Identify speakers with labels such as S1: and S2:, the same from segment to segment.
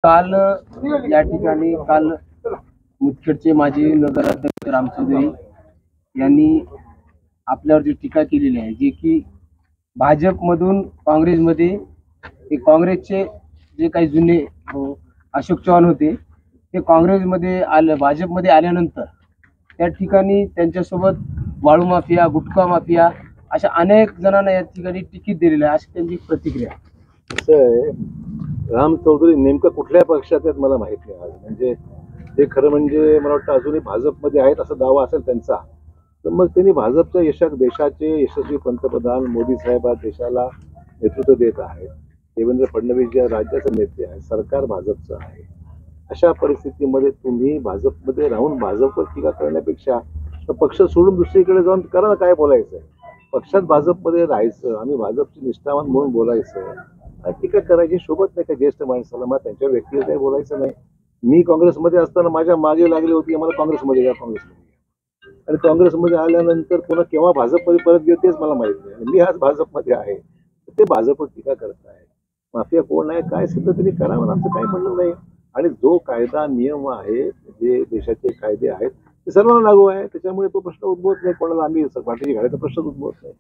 S1: काल या ठिकाणी मुदखेडचे माजी नगराध्यक्ष रामचंद्री यांनी आपल्यावर जी टीका केलेली आहे, जे की भाजपमधून काँग्रेसमध्ये काँग्रेसचे जे काही जुने अशोक चव्हाण होते ते काँग्रेसमध्ये भाजपमध्ये आल्यानंतर त्या ठिकाणी त्यांच्यासोबत वाळू माफिया, गुटखा माफिया अशा अनेक जणांना या ठिकाणी तिकीट दिलेलं आहे, अशी त्यांची प्रतिक्रिया.
S2: असं आहे, राम चौधरी नेमकं कुठल्या पक्षात आहेत मला माहित नाही. आज म्हणजे ते खरं म्हणजे मला वाटतं अजूनही भाजपमध्ये आहेत असा दावा असेल त्यांचा, तर मग त्यांनी भाजपच्या देशाचे यशस्वी पंतप्रधान मोदी साहेब आज देशाला नेतृत्व देत आहेत. देवेंद्र फडणवीस जे राज्याचे नेते आहेत, सरकार भाजपचं आहे. अशा परिस्थितीमध्ये तुम्ही भाजपमध्ये राहून भाजपवर टीका करण्यापेक्षा पक्ष सोडून दुसरीकडे जाऊन करा ना, काय बोलायचं. पक्षात भाजपमध्ये राहायचं, आम्ही भाजपची निष्ठावान म्हणून बोलायचं, टीका करायची सोबत नाही का ज्येष्ठ माणसाला. मग त्यांच्या व्यक्तीला काही बोलायचं नाही. मी काँग्रेसमध्ये असताना माझ्या मागे लागली होती, मला काँग्रेसमध्ये आणि काँग्रेसमध्ये आल्यानंतर पुन्हा केव्हा भाजपमध्ये परत गेले तेच मला माहित नाही. मी आज भाजपमध्ये आहे, ते भाजपवर टीका करत आहे. माफिया कोण आहे काय सिद्ध तरी करावं, आमचं काही म्हणणं नाही. आणि जो कायदा नियम आहे, जे देशाचे कायदे आहेत ते सर्वांना लागू आहे. त्याच्यामुळे तो प्रश्न उद्भवत नाही. कोणाला आम्ही पाठीशी घालायचा प्रश्नच उद्भवत नाही.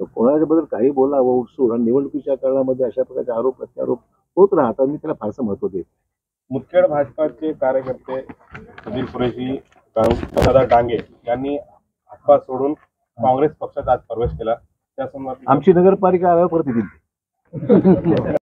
S2: तर कोणाच्या बद्दल काही बोलावं उठसूट, आणि निवडणुकीच्या काळामध्ये अशा प्रकारचे आरोप प्रत्यारोप होत राहतात. मी त्याला फारसं महत्व देत.
S3: मुदखेड भाजपाचे कार्यकर्ते सुधीर कुरेशी, दादा डांगे यांनी हातपाय सोडून काँग्रेस पक्षात आज प्रवेश केला. त्या संदर्भात
S2: आमची नगरपालिका आल्यावर परत येतील.